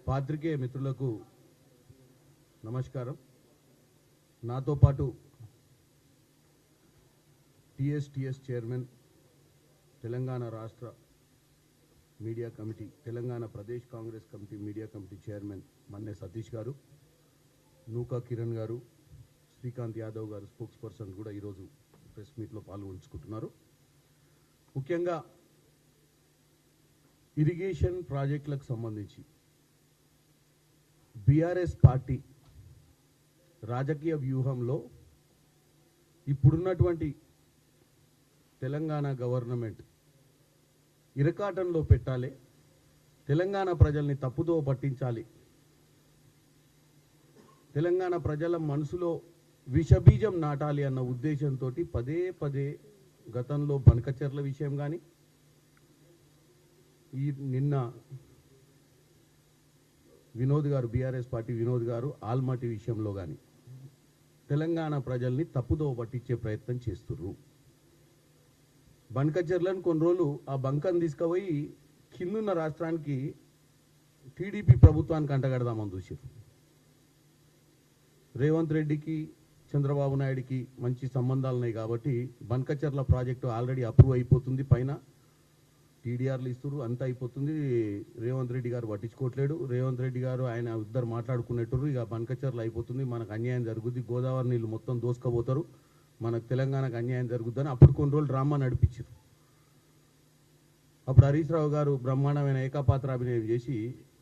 పాత్రికేయ మిత్రులకు నమస్కారం. నాతో పాటు టీఎస్టీఎస్ చైర్మన్, తెలంగాణ రాష్ట్ర media committee, Telangana Pradesh Congress committee media committee chairman Manne Satish garu, Nooka Kiran గారు, శ్రీకాంత్ యాదవ్ గారు స్పోక్స్ పర్సన్ కూడా ఈరోజు ప్రెస్ మీట్లో పాల్గొంచుకుంటున్నారు. ముఖ్యంగా ఇరిగేషన్ ప్రాజెక్టులకు సంబంధించి బీఆర్ఎస్ పార్టీ రాజకీయ వ్యూహంలో ఇప్పుడున్నటువంటి తెలంగాణ గవర్నమెంట్ ఇరకాటంలో పెట్టాలి, తెలంగాణ ప్రజల్ని తప్పుదో పట్టించాలి, తెలంగాణ ప్రజల మనసులో విషబీజం నాటాలి అన్న ఉద్దేశంతో పదే పదే గతంలో బనకచెర్ల విషయం కానీ, నిన్న వినోద్ గారు, బీఆర్ఎస్ పార్టీ వినోద్ గారు ఆల్మట్టి విషయంలో కానీ తెలంగాణ ప్రజల్ని తప్పుదో పట్టించే ప్రయత్నం చేస్తున్నారు. బనకచెర్లను కొన్ని రోజులు ఆ బంకను తీసుకుపోయి కిందున్న రాష్ట్రానికి టీడీపీ ప్రభుత్వానికి అంటగడదామని చూసారు. రేవంత్ రెడ్డికి, చంద్రబాబు నాయుడికి మంచి సంబంధాలు ఉన్నాయి కాబట్టి బనకచెర్ల ప్రాజెక్టు ఆల్రెడీ అప్రూవ్ అయిపోతుంది, పైన టీడీఆర్లు ఇస్తారు, అంతా అయిపోతుంది. రేవంత్ రెడ్డి గారు పట్టించుకోవట్లేడు. రేవంత్ రెడ్డి గారు ఆయన ఇద్దరు మాట్లాడుకునేటరు, ఇక బనకచెర్ల అయిపోతుంది, మనకు అన్యాయం జరుగుద్ది, గోదావరి నీళ్ళు మొత్తం దోసుకపోతారు, మనకు తెలంగాణకు అన్యాయం జరుగుద్దని అప్పుడు కొన్ని రోజులు డ్రామా నడిపించారు. అప్పుడు హరీష్ రావు గారు బ్రహ్మాండమైన ఏకాపాత్రాభినయం చేసి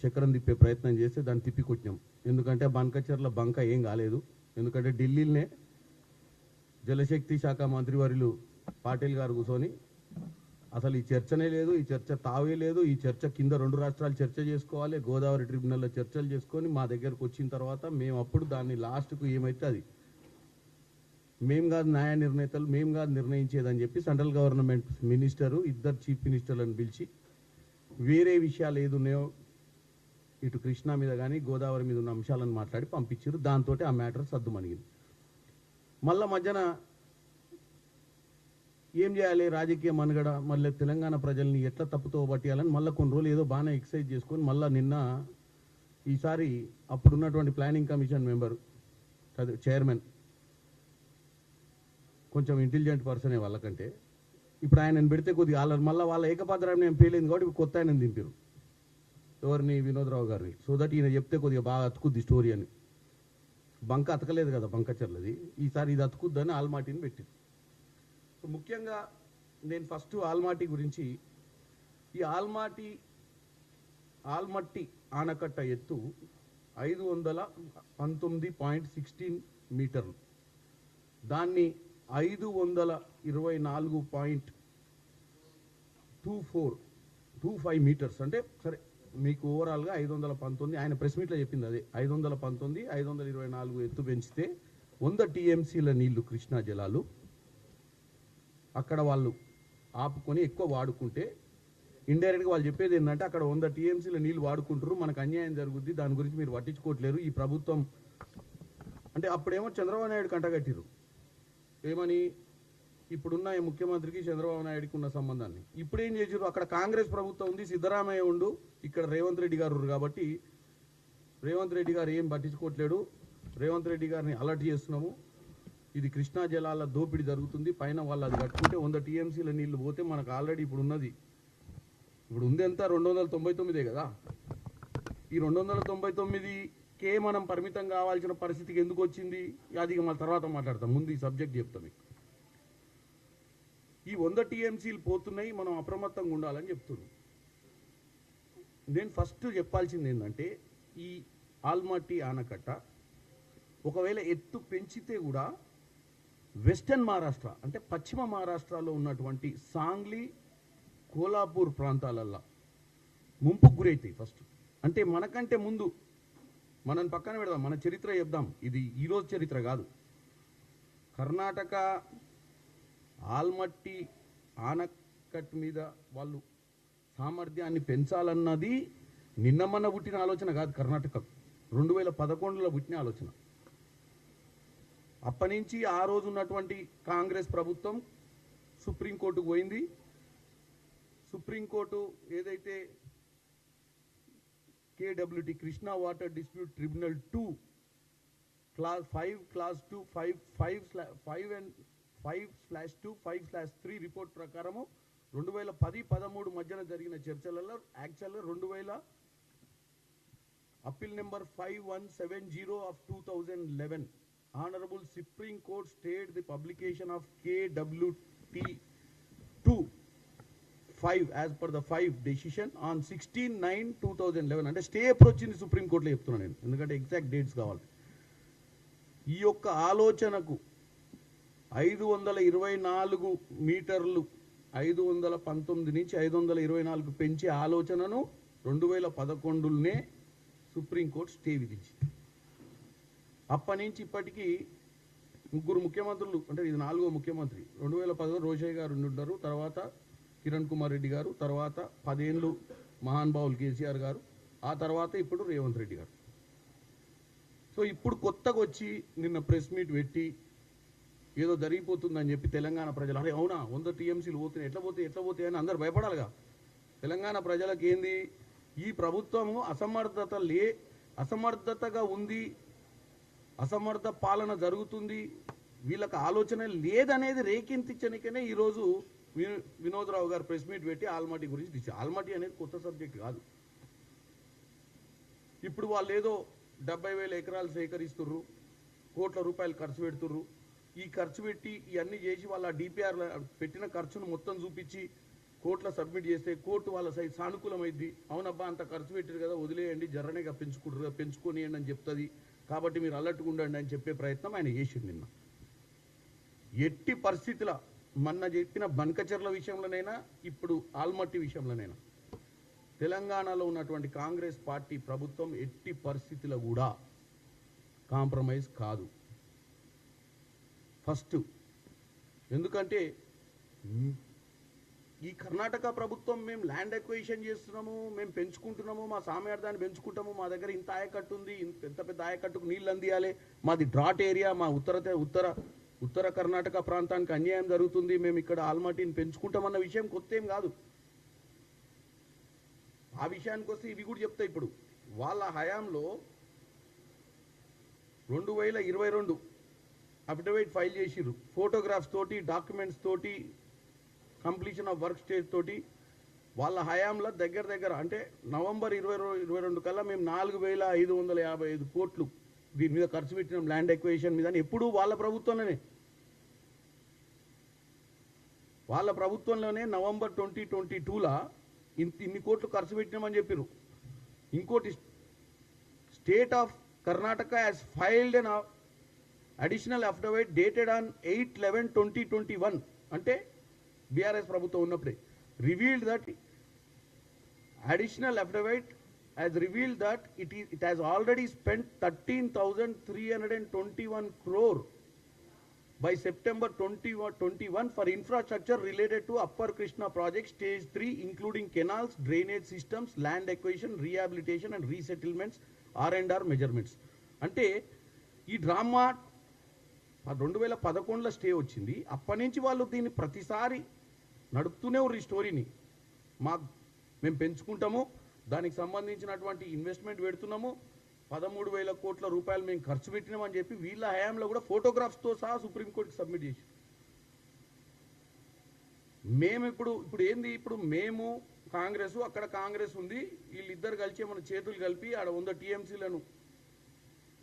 చక్రం తిప్పే ప్రయత్నం చేస్తే దాన్ని తిప్పికొట్టినాం. ఎందుకంటే బనకచెర్ల బంక ఏం కాలేదు. ఎందుకంటే ఢిల్లీలోనే జలశక్తి శాఖ మంత్రివర్యులు పాటిల్ గారు కూర్చొని అసలు ఈ చర్చనే లేదు, ఈ చర్చ తావే లేదు, ఈ చర్చ కింద రెండు రాష్ట్రాలు చర్చ చేసుకోవాలి, గోదావరి ట్రిబ్యునల్లో చర్చలు చేసుకొని మా దగ్గరకు వచ్చిన తర్వాత మేము అప్పుడు దాన్ని లాస్ట్కు ఏమైతే అది మేము కాదు న్యాయ నిర్ణేతలు, మేము కాదు నిర్ణయించేదని చెప్పి సెంట్రల్ గవర్నమెంట్ మినిస్టరు, ఇద్దరు చీఫ్ మినిస్టర్లను పిలిచి వేరే విషయాలు ఏదున్నాయో ఇటు కృష్ణా మీద కానీ గోదావరి మీద ఉన్న అంశాలను మాట్లాడి పంపించారు. దాంతో ఆ మ్యాటర్ సద్దుమణిగింది. మళ్ళా మధ్యన ఏం చేయాలి, రాజకీయ మనుగడ, మళ్ళీ తెలంగాణ ప్రజల్ని ఎట్లా తప్పుతో పట్టియాలని మళ్ళీ కొన్ని రోజులు ఏదో బాగానే ఎక్సైజ్ చేసుకొని మళ్ళీ నిన్న ఈసారి అప్పుడున్నటువంటి ప్లానింగ్ కమిషన్ మెంబరు చైర్మన్ కొంచెం ఇంటెలిజెంట్ పర్సనే వాళ్ళకంటే, ఇప్పుడు ఆయనను పెడితే కొద్దిగా మళ్ళీ వాళ్ళ ఏకపాత్రాన్ని ఏం పేలేదు కాబట్టి ఇప్పుడు కొత్త ఆయనను దింపారు. ఎవరిని, వినోద్రావు గారిని. సో దట్ ఈయన చెప్తే కొద్దిగా బాగా అతుకుద్ది స్టోరీ అని. బంక అతకలేదు కదా బనకచెర్లది, ఈసారి ఇది అతుకుద్దని ఆల్మాటిని పెట్టింది. సో ముఖ్యంగా నేను ఫస్ట్ ఆల్మాటి గురించి, ఈ ఆల్మట్టి ఆనకట్ట ఎత్తు 519.16 మీటర్లు, దాన్ని 524.25 మీటర్స్ అంటే సరే మీకు ఓవరాల్గా 519, ఆయన ప్రెస్ మీట్లో చెప్పింది అదే, 519, 524 ఎత్తు పెంచితే 100 టీఎంసీల నీళ్లు కృష్ణా జలాలు అక్కడ వాళ్ళు ఆపుకొని ఎక్కువ వాడుకుంటే ఇండైరెక్ట్గా వాళ్ళు చెప్పేది ఏంటంటే అక్కడ 100 టీఎంసీల నీళ్లు వాడుకుంటారు, మనకు అన్యాయం జరుగుద్ది, దాని గురించి మీరు పట్టించుకోవట్లేరు ఈ ప్రభుత్వం అంటే. అప్పుడేమో చంద్రబాబు నాయుడు కంటగట్టిరు ఏమని, ఇప్పుడున్న ముఖ్యమంత్రికి చంద్రబాబు నాయుడికి ఉన్న సంబంధాన్ని. ఇప్పుడు ఏం చేసారు, అక్కడ కాంగ్రెస్ ప్రభుత్వం ఉంది, సిద్ధరామయ్య ఉండు, ఇక్కడ రేవంత్ రెడ్డి గారు కాబట్టి రేవంత్ రెడ్డి గారు ఏం పట్టించుకోవట్లేడు, రేవంత్ రెడ్డి గారిని అలర్ట్ చేస్తున్నాము, ఇది కృష్ణా జలాల దోపిడీ జరుగుతుంది, పైన వాళ్ళు అది కట్టుకుంటే 100 టీఎంసీల నీళ్లు పోతే మనకు ఆల్రెడీ ఇప్పుడు ఉంది ఎంత 299 కదా, ఈ 299కే మనం పరిమితం కావాల్సిన పరిస్థితికి ఎందుకు వచ్చింది, అది మన తర్వాత మాట్లాడతాం, ముందు ఈ సబ్జెక్ట్ చెప్తాం. ఈ 100 టీఎంసీలు పోతున్నాయి, మనం అప్రమత్తంగా ఉండాలని చెప్తున్నాం. నేను ఫస్ట్ చెప్పాల్సింది ఏంటంటే, ఈ ఆల్మట్టి ఆనకట్ట ఒకవేళ ఎత్తు పెంచితే కూడా వెస్టర్న్ మహారాష్ట్ర అంటే పశ్చిమ మహారాష్ట్రలో ఉన్నటువంటి సాంగ్లీ, కోల్హాపూర్ ప్రాంతాలల్లో ముంపుకు గురవుతాయి. ఫస్ట్ అంటే మనకంటే ముందు మనం పక్కన పెడదాం, మన చరిత్ర చెప్దాం, ఇది ఈరోజు చరిత్ర కాదు. కర్ణాటక ఆల్మట్టి ఆనకట్ట మీద వాళ్ళు సామర్థ్యాన్ని పెంచాలన్నది నిన్న మొన్న పుట్టిన ఆలోచన కాదు. కర్ణాటకకు 2011లో పుట్టిన ఆలోచన. అప్పటి నుంచి ఆ రోజు ఉన్నటువంటి కాంగ్రెస్ ప్రభుత్వం సుప్రీంకోర్టుకు పోయింది. సుప్రీంకోర్టు ఏదైతే KWT Krishna Water Dispute Tribunal 2 Class 5 Class 2 5/2 5/3 report ప్రకారము 2010-13 మధ్యన జరిగిన చర్చలలో యాక్చువల్గా 2000 appeal number 5170 of 2011 Honorable Supreme Court stayed the publication of KWT 2 5 as per the 5 decision on 16/9/2011 అంటే స్టే ఎప్పుడు వచ్చింది సుప్రీం కోర్టులో చెప్తున్నాను నేను, ఎందుకంటే ఎగ్జాక్ట్ డేట్స్ కావాలి. ఈ యొక్క ఆలోచనకు 524 మీటర్లు 519 నుంచి 524 పెంచే ఆలోచనను 2011లోనే సుప్రీంకోర్టు స్టే విధించింది. అప్పటి నుంచి ఇప్పటికీ 3 ముఖ్యమంత్రులు, అంటే ఇది 4వ ముఖ్యమంత్రి. 2010లో రోషయ్య గారు ఉంటారు, తర్వాత కిరణ్ కుమార్ రెడ్డి గారు, తర్వాత 10 ఏళ్ళు మహానుభావులు కేసీఆర్ గారు, ఆ తర్వాత ఇప్పుడు రేవంత్ రెడ్డి గారు. సో ఇప్పుడు కొత్తగా వచ్చి నిన్న ప్రెస్ మీట్ పెట్టి ఏదో జరిగిపోతుందని చెప్పి తెలంగాణ ప్రజలు, అరే అవునా 100 టీఎంసీలు పోతున్నాయి, ఎట్లా పోతాయి అని అందరు భయపడాలిగా. తెలంగాణ ప్రజలకు ఏంది, ఈ ప్రభుత్వము అసమర్థతగా ఉంది, అసమర్థ పాలన జరుగుతుంది, వీళ్ళకి ఆలోచన లేదనేది రేకెంతించనికనే ఈరోజు వినోద్రావు గారు ప్రెస్ మీట్ పెట్టి ఆల్మట్టి గురించి తీసి. ఆల్మట్టి అనేది కొత్త సబ్జెక్ట్ కాదు. ఇప్పుడు వాళ్ళు ఏదో 70,000 ఎకరాలు సేకరిస్తుర్రు, కోట్ల రూపాయలు ఖర్చు పెడుతుర్రు. ఈ ఖర్చు పెట్టి ఇవన్నీ చేసి వాళ్ళ డిపిఆర్ పెట్టిన ఖర్చును మొత్తం చూపించి కోర్టులో సబ్మిట్ చేస్తే కోర్టు వాళ్ళ సైడ్ సానుకూలమైంది. అవునబ్బా అంత ఖర్చు పెట్టారు కదా, వదిలేయండి, జర్రనేగా పెంచుకోనియండి అని చెప్తుంది, కాబట్టి మీరు అలర్ట్గా ఉండండి అని చెప్పే ప్రయత్నం ఆయన చేసిండు నిన్న. ఎట్టి పరిస్థితుల మొన్న చెప్పిన బనకచెర్ల విషయంలోనైనా ఇప్పుడు ఆల్మట్టి విషయంలోనైనా తెలంగాణలో ఉన్నటువంటి కాంగ్రెస్ పార్టీ ప్రభుత్వం ఎట్టి పరిస్థితుల్లో కూడా కాంప్రమైజ్ కాదు. ఫస్ట్ ఎందుకంటే ఈ కర్ణాటక ప్రభుత్వం మేము ల్యాండ్ ఎక్వైషన్ చేస్తున్నాము, మేము పెంచుకుంటున్నాము, మా సామర్థ్యాన్ని పెంచుకుంటాము, మా దగ్గర ఇంత ఆయకట్టు ఉంది, ఇంత పెద్ద ఆయకట్టుకు నీళ్ళు అందియాలి, మాది డ్రాట్ ఏరియా, మా ఉత్తర కర్ణాటక ప్రాంతానికి అన్యాయం జరుగుతుంది, మేము ఇక్కడ ఆల్మట్టిని పెంచుకుంటామన్న విషయం కొత్త ఏం కాదు. ఆ విషయానికి వస్తే ఇవి కూడా చెప్తా. ఇప్పుడు వాళ్ళ హయాంలో 2022 అఫిడవిట్ ఫైల్ చేసిర్రు, ఫోటోగ్రాఫ్స్ తోటి, డాక్యుమెంట్స్ తోటి, కంప్లీషన్ ఆఫ్ వర్క్ స్టేజ్ తోటి. వాళ్ళ హయాంలో దగ్గర అంటే నవంబర్ 2022 కల్లా మేము 4,555 కోట్లు దీని మీద ఖర్చు పెట్టినాం ల్యాండ్ ఎక్వేషన్ మీద. ఎప్పుడు వాళ్ళ ప్రభుత్వంలోనే నవంబర్ 2022లా ఇన్ని కోట్లు ఖర్చు పెట్టినామని చెప్పారు. ఇంకోటి, state of Karnataka has filed an additional affidavit dated on 8/11/2021 అంటే బీఆర్ఎస్ ప్రభుత్వం ఉన్నప్పుడే revealed that additional affidavit has revealed that it has already spent 13,321 crore by September 2021 for infrastructure related to Upper Krishna project stage 3 including canals, drainage systems, land acquisition, rehabilitation and resettlements, R&R measurements. అంటే ఈ drama 2011లో stay వచ్చింది. అప్పటి నుంచి వాళ్ళు దీన్ని ప్రతిసారి నడుపుతూనే ఉన్నారు. ఈ స్టోరీని మేము పెంచుకుంటాము, దానికి సంబంధించినటువంటి ఇన్వెస్ట్మెంట్ పెడుతున్నాము, 13,000 కోట్ల రూపాయలు మేము ఖర్చు పెట్టినామని చెప్పి వీళ్ళ హయాంలో కూడా ఫోటోగ్రాఫ్స్తో సహా సుప్రీంకోర్టుకి సబ్మిట్ చేసి మేము ఇప్పుడు ఏంది, ఇప్పుడు మేము కాంగ్రెస్, అక్కడ కాంగ్రెస్ ఉంది, వీళ్ళిద్దరు కలిసి మన చేతులు కలిపి ఆడ 100 టీఎంసీలను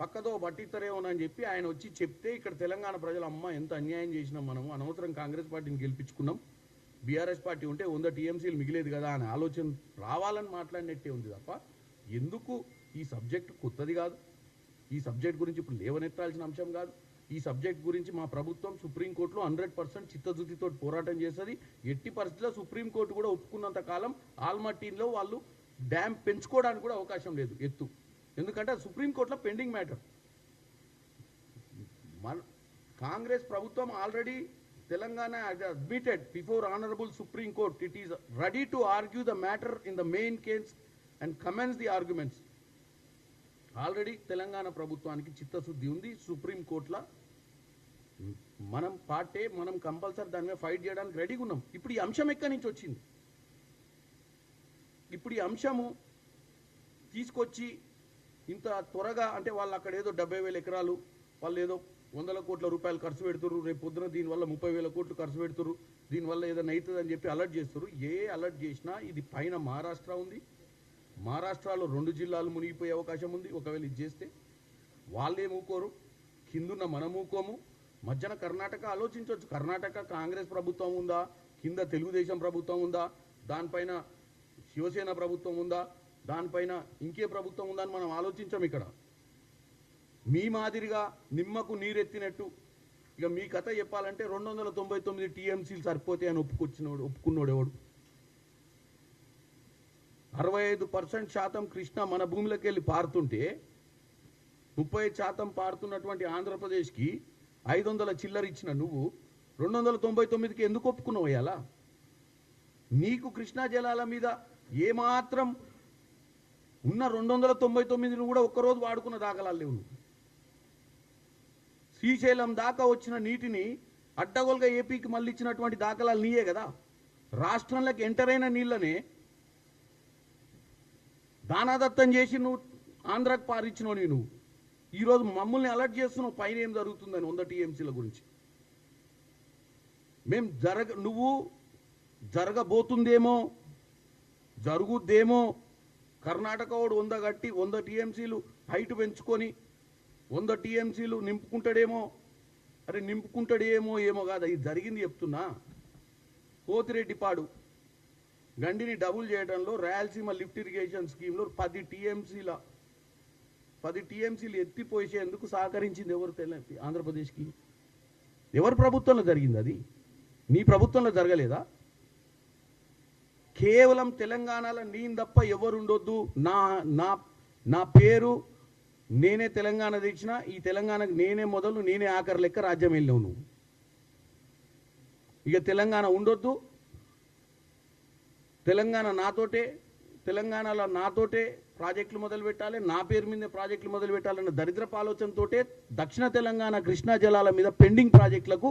పక్కతో పట్టిస్తారేమోనని చెప్పి ఆయన వచ్చి చెప్తే ఇక్కడ తెలంగాణ ప్రజలు అమ్మ ఎంత అన్యాయం చేసినాం, మనము అనవసరం కాంగ్రెస్ పార్టీని గెలిపించుకున్నాం, బీఆర్ఎస్ పార్టీ ఉంటే 100 టీఎంసీలు మిగిలేదు కదా అనే ఆలోచన రావాలని మాట్లాడినట్టే ఉంది తప్ప ఎందుకు ఈ సబ్జెక్ట్ కొత్తది కాదు. ఈ సబ్జెక్ట్ గురించి ఇప్పుడు లేవనెత్తాల్సిన అంశం కాదు. ఈ సబ్జెక్ట్ గురించి మా ప్రభుత్వం సుప్రీంకోర్టులో 100% చిత్తశుద్ధితో పోరాటం చేస్తుంది. ఎట్టి పరిస్థితుల్లో సుప్రీంకోర్టు కూడా ఒప్పుకున్నంత కాలం ఆల్మట్టీలో వాళ్ళు డ్యామ్ పెంచుకోవడానికి కూడా అవకాశం లేదు ఎత్తు, ఎందుకంటే సుప్రీంకోర్టులో పెండింగ్ మ్యాటర్. కాంగ్రెస్ ప్రభుత్వం already Telangana has admitted before Honorable Supreme Court it is ready to argue the matter in the main case and commence the arguments. Already Telangana ప్రభుత్వానికి చిత్తశుద్ధి ఉంది. సుప్రీం కోర్టులో మనం పార్టీ మనం కంపల్సరీ దాని మీద ఫైట్ చేయడానికి రెడీగా ఉన్నాం. ఇప్పుడు ఈ అంశం ఎక్కడి నుంచి వచ్చింది? ఇప్పుడు ఈ అంశము తీసుకొచ్చి ఇంత త్వరగా అంటే వాళ్ళు అక్కడ ఏదో 70,000 ఎకరాలు వాళ్ళు ఏదో 100 కోట్ల రూపాయలు ఖర్చు పెడుతున్నారు, రేపు పొద్దున దీనివల్ల 30,000 కోట్లు ఖర్చు పెడుతున్నారు, దీనివల్ల ఏదైనా అవుతుందని చెప్పి అలర్ట్ చేస్తారు. ఏ అలర్ట్ చేసినా ఇది పైన మహారాష్ట్ర ఉంది, మహారాష్ట్రలో 2 జిల్లాలు మునిగిపోయే అవకాశం ఉంది. ఒకవేళ ఇది చేస్తే వాళ్ళే మూకోరు, కిందున్న మనం మూకోము. మధ్యన కర్ణాటక ఆలోచించవచ్చు. కర్ణాటక కాంగ్రెస్ ప్రభుత్వం ఉందా, కింద తెలుగుదేశం ప్రభుత్వం ఉందా, దానిపైన శివసేన ప్రభుత్వం ఉందా, దానిపైన ఇంకే ప్రభుత్వం ఉందా అని మనం ఆలోచించాం. ఇక్కడ మీ మాదిరిగా నిమ్మకు నీరెత్తినట్టు ఇక మీ కథ చెప్పాలంటే 299 టీఎంసీలు సరిపోతాయి అని ఒప్పుకున్నాడు ఎవడు? 65% కృష్ణ మన భూమిలోకి వెళ్ళి పారుతుంటే 35% పారుతున్నటువంటి ఆంధ్రప్రదేశ్కి 500 చిల్లర ఇచ్చిన నువ్వు 299కి ఎందుకు ఒప్పుకున్నావు? అయ్యాలా నీకు కృష్ణా జలాల మీద ఏమాత్రం ఉన్న 299ను కూడా ఒక్కరోజు వాడుకున్న దాఖలాలు లేవు. శ్రీశైలం దాకా వచ్చిన నీటిని అడ్డగోలుగా ఏపీకి మళ్ళీ ఇచ్చినటువంటి దాఖలాలు నీయే కదా. రాష్ట్రంలోకి ఎంటర్ అయిన నీళ్ళనే దానాదత్తం చేసి నువ్వు ఆంధ్రాకి పారించినవు. నువ్వు ఈరోజు మమ్మల్ని అలర్ట్ చేస్తున్నావు పైన ఏం జరుగుతుందని 100 టీఎంసీల గురించి. మేము నువ్వు జరగబోతుందేమో, జరుగుద్దేమో, కర్ణాటక వాడు 100 గట్టి 100 టీఎంసీలు హైట్ పెంచుకొని 100 టీఎంసీలు నింపుకుంటాడేమో. అరే నింపుకుంటాడేమో ఏమో కాదు, ఇది జరిగింది చెప్తున్నా. పోతిరెడ్డిపాడు గండిని డబుల్ చేయడంలో రాయలసీమ లిఫ్ట్ ఇరిగేషన్ స్కీమ్లో 10 టీఎంసీలు ఎత్తిపోసేందుకు సహకరించింది ఎవరు? ఆంధ్రప్రదేశ్కి ఎవరి ప్రభుత్వంలో జరిగింది? అది నీ ప్రభుత్వంలో జరగలేదా? కేవలం తెలంగాణలో నేను తప్ప ఎవరు ఉండొద్దు, నా పేరు నేనే తెలంగాణ తెచ్చిన, ఈ తెలంగాణకు నేనే మొదలు నేనే ఆఖరి లెక్క రాజ్యం వెళ్ళావు నువ్వు. ఇక తెలంగాణ ఉండొద్దు, తెలంగాణలో నాతోటే ప్రాజెక్టులు మొదలు పెట్టాలి, నా పేరు మీదే ప్రాజెక్టులు మొదలు పెట్టాలన్న దరిద్రపు ఆలోచనతోటే దక్షిణ తెలంగాణ కృష్ణా జలాల మీద పెండింగ్ ప్రాజెక్టులకు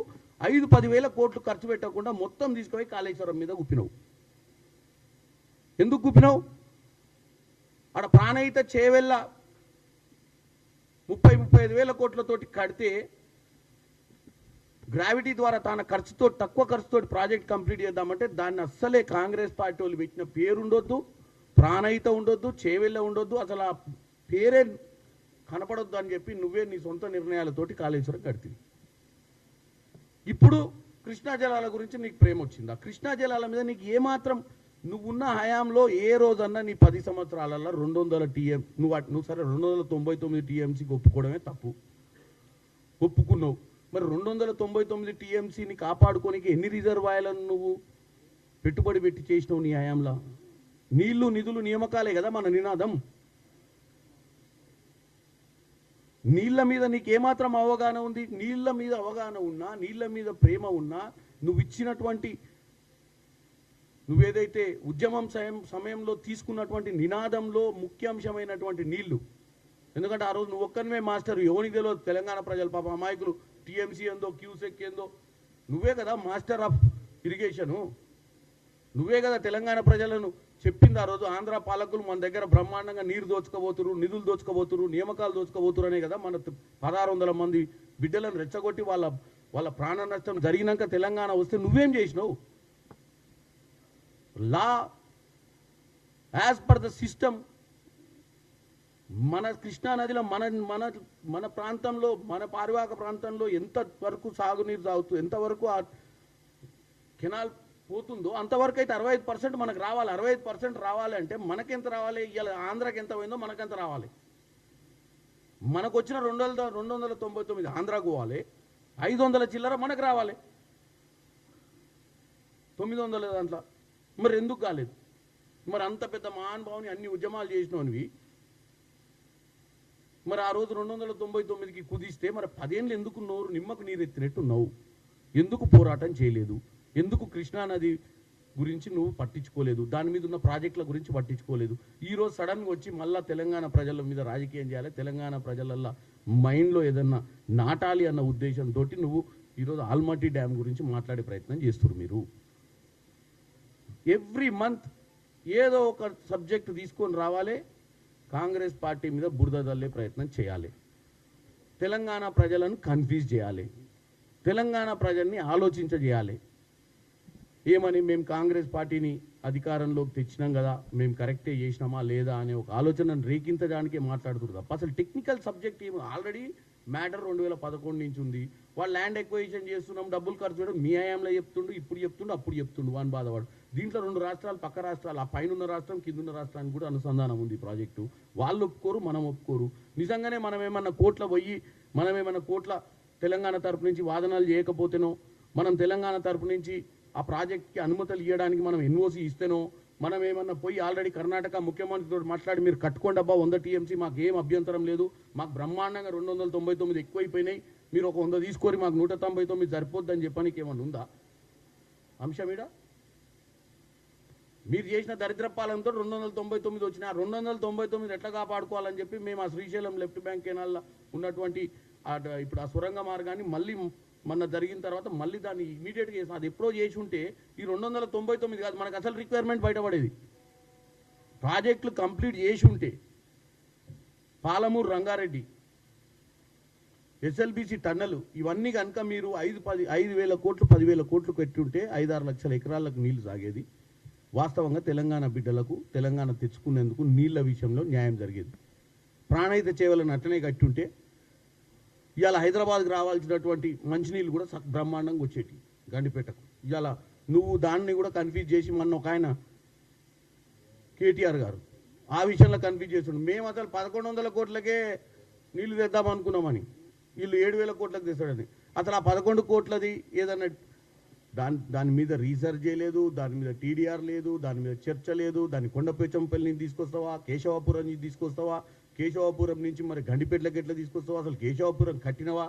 5-10 వేల కోట్లు ఖర్చు పెట్టకుండా మొత్తం తీసుకుపోయి కాళేశ్వరం మీద గుప్పినవు. ఎందుకు గుప్పినవు? ఆడ ప్రాణహిత చేవెళ్ళ 30-35 వేల కోట్లతోటి కడితే గ్రావిటీ ద్వారా తన తక్కువ ఖర్చుతో ప్రాజెక్ట్ కంప్లీట్ చేద్దామంటే దాన్ని అస్సలే కాంగ్రెస్ పార్టీ వాళ్ళు పెట్టిన పేరు ఉండొద్దు, ప్రాణహిత ఉండొద్దు, చేవెళ్ళ ఉండొద్దు, అసలు ఆ పేరే కనపడొద్దు అని చెప్పి నువ్వే నీ సొంత నిర్ణయాలతోటి కాళేశ్వరం కడితే ఇప్పుడు కృష్ణా జలాల గురించి నీకు ప్రేమ వచ్చిందా? కృష్ణా జలాల మీద నీకు ఏమాత్రం నువ్వున్న హయాంలో ఏ రోజన్నా నీ 10 సంవత్సరాలలో 200 టీఎం నువ్వు సరే 299 టీఎంసీకి ఒప్పుకోవడమే తప్పు, ఒప్పుకున్నావు. మరి 299 టీఎంసీని కాపాడుకోనికి ఎన్ని రిజర్వాయర్లను నువ్వు పెట్టుబడి పెట్టి చేసినావు నీ హయాంలో? నీళ్లు నిధులు నియామకాలే కదా మన నినాదం. నీళ్ల మీద నీకు ఏమాత్రం అవగాహన ఉంది? నీళ్ల మీద అవగాహన ఉన్నా, నీళ్ల మీద ప్రేమ ఉన్నా, నువ్వు ఇచ్చినటువంటి నువ్వేదైతే ఉద్యమం సమయంలో తీసుకున్నటువంటి నినాదంలో ముఖ్యాంశమైనటువంటి నీళ్లు, ఎందుకంటే ఆ రోజు నువ్వు ఒక్కరివే మాస్టర్, ఎవరికి తెలియదు తెలంగాణ ప్రజలు పాప అమాయకులు టీఎంసీ ఏందో క్యూసెక్ ఏందో, నువ్వే కదా మాస్టర్ ఆఫ్ ఇరిగేషను, నువ్వే కదా తెలంగాణ ప్రజలను చెప్పింది ఆ రోజు. ఆంధ్ర పాలకులు మన దగ్గర బ్రహ్మాండంగా నీరు దోచుకోబోతురు, నిధులు దోచుకోబోతురు, నియామకాలు దోచుకోబోతురు అనే కదా మన 1600 మంది బిడ్డలను రెచ్చగొట్టి వాళ్ళ ప్రాణ నష్టం జరిగినాక తెలంగాణ వస్తే నువ్వేం చేసినావు? లా యాజ్ పర్ ద సిస్టమ్ మన కృష్ణా నదిలో మన ప్రాంతంలో, మన పారివాహక ప్రాంతంలో ఎంతవరకు సాగునీరు సాగుతుంది, ఎంతవరకు ఆ కెనాల్ పోతుందో అంతవరకు అయితే 65% మనకు రావాలి. 65% రావాలి అంటే మనకెంత రావాలి? ఇవాళ ఆంధ్రాకి ఎంత పోయిందో మనకెంత రావాలి? మనకు వచ్చిన 299 ఆంధ్రాకు పోవాలి, 500 చిల్లర మనకు రావాలి, 900 దాంట్లో. మరి ఎందుకు కాలేదు? మరి అంత పెద్ద మహానుభావుని అన్ని ఉద్యమాలు చేసినవి మరి ఆ రోజు 299కి కుదిస్తే మరి 10 ఏళ్ళు ఎందుకు నిమ్మకు నీరెత్తినట్టున్నావు? ఎందుకు పోరాటం చేయలేదు? ఎందుకు కృష్ణానది గురించి నువ్వు పట్టించుకోలేదు? దాని మీద ఉన్న ప్రాజెక్టుల గురించి పట్టించుకోలేదు? ఈరోజు సడన్గా వచ్చి మళ్ళీ తెలంగాణ ప్రజల మీద రాజకీయం చేయాలి, తెలంగాణ ప్రజలల్లో మైండ్లో ఏదన్నా నాటాలి అన్న ఉద్దేశంతో నువ్వు ఈరోజు ఆల్మట్టి డ్యామ్ గురించి మాట్లాడే ప్రయత్నం చేస్తున్నారు. మీరు ఎవ్రీ మంత్ ఏదో ఒక సబ్జెక్ట్ తీసుకొని రావాలి, కాంగ్రెస్ పార్టీ మీద బురద జల్లే ప్రయత్నం చేయాలి, తెలంగాణ ప్రజలను కన్ఫ్యూజ్ చేయాలి, తెలంగాణ ప్రజల్ని ఆలోచించజేయాలి. ఏమని మేము కాంగ్రెస్ పార్టీని అధికారంలోకి తెచ్చినాం కదా, మేము కరెక్టే చేసినామా లేదా అనే ఒక ఆలోచనను రేకించడానికే మాట్లాడుతున్నారు తప్ప అసలు టెక్నికల్ సబ్జెక్ట్ ఏమో ఆల్రెడీ మ్యాటర్ 2011 నుంచి ఉంది. వాళ్ళు ల్యాండ్ ఎక్వైజిషన్ చేస్తున్నాం, డబ్బులు ఖర్చు చేయడం మీ హయాంలో చెప్తుండు, ఇప్పుడు చెప్తుండు, అప్పుడు చెప్తుండు వాని బాధవాడు. దీంట్లో 2 రాష్ట్రాలు పక్క రాష్ట్రాలు, ఆ పైన ఉన్న రాష్ట్రం కింద రాష్ట్రానికి కూడా అనుసంధానం ఉంది ప్రాజెక్టు. వాళ్ళు ఒప్పుకోరు, మనం ఒప్పుకోరు. నిజంగానే మనం ఏమన్నా కోట్ల తెలంగాణ తరపు నుంచి వాదనలు చేయకపోతేనో, మనం తెలంగాణ తరపు నుంచి ఆ ప్రాజెక్ట్కి అనుమతులు ఇవ్వడానికి మనం ఎన్ఓసి ఇస్తేనో, మనం ఏమన్నా పోయి ఆల్రెడీ కర్ణాటక ముఖ్యమంత్రితో మాట్లాడి మీరు కట్టుకోండి అబ్బా 100 టీఎంసీ, మాకు ఏం అభ్యంతరం లేదు, మాకు బ్రహ్మాండంగా 299 ఎక్కువైపోయినాయి, మీరు ఒక 100 తీసుకొని మాకు 199 సరిపోద్దని చెప్పడానికి ఏమన్నా ఉందా అంశమీడ? మీరు చేసిన దరిద్రపాలనతో 299 వచ్చిన 299 ఎట్లా కాపాడుకోవాలని చెప్పి మేము ఆ శ్రీశైలం లెఫ్ట్ బ్యాంక్ కెనాల్లో ఉన్నటువంటి ఇప్పుడు ఆ సొరంగ మార్గాన్ని మళ్ళీ మొన్న జరిగిన తర్వాత మళ్ళీ దాన్ని ఇమీడియట్గా చేసాం. అది ఎప్పుడో చేసి ఉంటే ఈ 299 కాదు, మనకు అసలు రిక్వైర్మెంట్ బయటపడేది. ప్రాజెక్టులు కంప్లీట్ చేసి ఉంటే పాలమూరు రంగారెడ్డి ఎస్ఎల్బిసి టన్నలు ఇవన్నీ కనుక మీరు 5,000 కోట్లు 10,000 కోట్లు పెట్టి ఉంటే 5-6 లక్షల ఎకరాలకు నీళ్లు సాగేది. వాస్తవంగా తెలంగాణ బిడ్డలకు తెలంగాణ తెచ్చుకునేందుకు నీళ్ల విషయంలో న్యాయం జరిగేది. ప్రాణహిత చేవలను అట్లనే కట్టి ఉంటే ఇవాళ హైదరాబాద్కి రావాల్సినటువంటి మంచినీళ్ళు కూడా బ్రహ్మాండంగా వచ్చేటి గండిపేటకు. ఇవాళ నువ్వు దాన్ని కూడా కన్ఫ్యూజ్ చేసి మొన్న ఒక ఆయన కేటీఆర్ గారు ఆ విషయంలో కన్ఫ్యూజ్ చేస్తుండు. మేము అసలు 1,100 కోట్లకే నీళ్లు తెద్దాం అనుకున్నామని, వీళ్ళు 7,000 కోట్లకు తెస్తాడని. అసలు ఆ 11 కోట్లది ఏదన్నా దాని మీద రీసెర్చ్ చేయలేదు, దాని మీద టీడీఆర్ లేదు, దాని మీద చర్చ లేదు. దాన్ని కొండపోచంపల్లి నుంచి తీసుకొస్తావా, కేశవాపురం నుంచి తీసుకొస్తావా, కేశవాపురం నుంచి మరి గండిపేటలకు ఎట్లా తీసుకొస్తావా, అసలు కేశవాపురం కట్టినవా?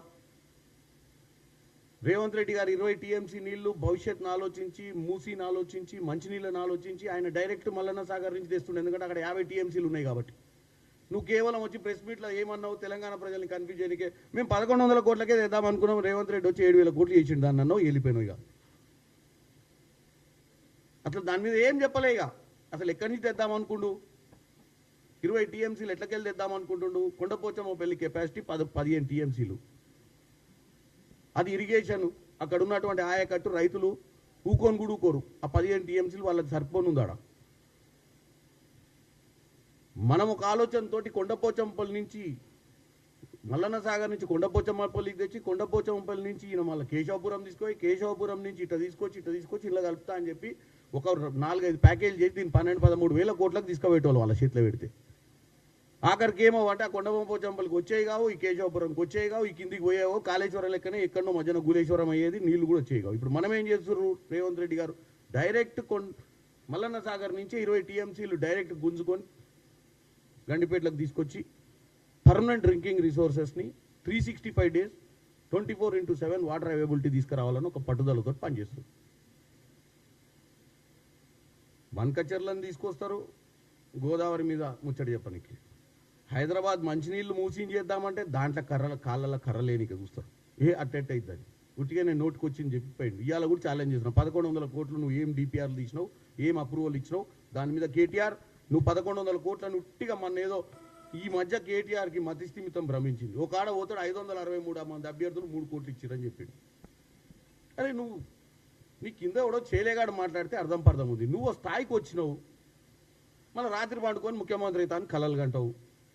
రేవంత్ రెడ్డి గారు 20 టీఎంసీ నీళ్లు భవిష్యత్తును ఆలోచించి, మూసీని ఆలోచించి, మంచినీళ్ళని ఆలోచించి ఆయన డైరెక్ట్ మల్లన్న సాగర్ నుంచి తెస్తుండే, ఎందుకంటే అక్కడ 50 టీఎంసీలు ఉన్నాయి కాబట్టి. నువ్వు కేవలం వచ్చి ప్రెస్ మీట్లో ఏమన్నావు, తెలంగాణ ప్రజల్ని కన్ఫ్యూజ్ చేయడానికే మేము 1,100 కోట్లకే తెద్దాం అనుకున్నాం, రేవంత్ రెడ్డి వచ్చి 7,000 కోట్లు చేసిండు దాన్ని అన్నావు, వెళ్ళిపోయినావు. ఇక అసలు దాని మీద ఏం చెప్పలే. ఇక అసలు ఎక్కడి నుంచి తెద్దాం అనుకుండు, 20 టీఎంసీలు ఎట్లకెళ్ళి తెద్దాం అనుకుంటుండు. కొండపోచమ్మ పెళ్లి కెపాసిటీ 15 టీఎంసీలు, అది ఇరిగేషన్. అక్కడ ఉన్నటువంటి ఆయకట్టు రైతులు ఊకోరు, ఆ 15 టీఎంసీలు వాళ్ళకి సరిపోనుందాడ. మనం ఒక ఆలోచనతోటి కొండపోచంపల్లి నుంచి మల్లన్న సాగర్ నుంచి కొండపోచమ్మపల్లికి తెచ్చి, కొండపోచమ్మపల్లి నుంచి ఈయన మళ్ళీ కేశవపురం తీసుకొని, కేశవపురం నుంచి ఇట్లా తీసుకొచ్చి ఇలా కలుపుతా అని చెప్పి ఒక 4-5 ప్యాకేజీలు చేసి దీన్ని 12-13 వేల కోట్లకు తీసుకుపోయేటోళ్ళు వాళ్ళ చేతిలో పెడితే. ఆఖరికి ఏమో అంటే ఆ కొండపోచంపల్లికి వచ్చేవి కావు, ఈ కేశవపురంకి వచ్చేవి కావు, ఈ కిందికి పోయేవో కాళేశ్వరం లెక్కనే ఎక్కడో మధ్యన గులేశ్వరం అయ్యేది, నీళ్లు కూడా వచ్చేవి కావు. ఇప్పుడు మనం ఏం చేస్తున్నారు, రేవంత్ రెడ్డి గారు డైరెక్ట్ మల్లన్న సాగర్ నుంచి 20 టీఎంసీలు డైరెక్ట్ గుంజుకొని గండిపేటలకు తీసుకొచ్చి పర్మనెంట్ డ్రింకింగ్ రిసోర్సెస్ని 365 days 24/7 వాటర్ అవైలబిలిటీ తీసుకురావాలని ఒక పట్టుదలతో పనిచేస్తుంది. బంకచెర్లను తీసుకొస్తారు గోదావరి మీద ముచ్చడి చెప్పనికి. హైదరాబాద్ మంచినీళ్ళు మూసింగ్ చేద్దామంటే దాంట్లో కాళ్ళ కర్రలేనిక చూస్తారు. అట్టెట్ అవుతుంది ఉట్టిగా నేను నోటుకు వచ్చింది చెప్పిపోయింది. ఇవాళ కూడా ఛాలెంజ్ చేస్తున్నావు, 1,100 కోట్లు నువ్వు ఏం డిపిఆర్లు తీసినావు, ఏం అప్రూవల్ ఇచ్చినావు, దాని మీద కేటీఆర్ నువ్వు 1,100 కోట్లను ఉట్టిగా మన ఏదో ఈ మధ్య కేటీఆర్కి మతిస్థిమితం భ్రమించింది. ఒక ఆడ పోతాడు 563 మంది అభ్యర్థులు 3 కోట్లు ఇచ్చారని చెప్పిండు. అరే నువ్వు నీ కింద ఎవడో చేలేగాడు మాట్లాడితే అర్థం ఉంది. నువ్వు స్థాయికి వచ్చినావు, మళ్ళీ రాత్రి పండుకొని ముఖ్యమంత్రి అవుతాను కలలు గంటావు.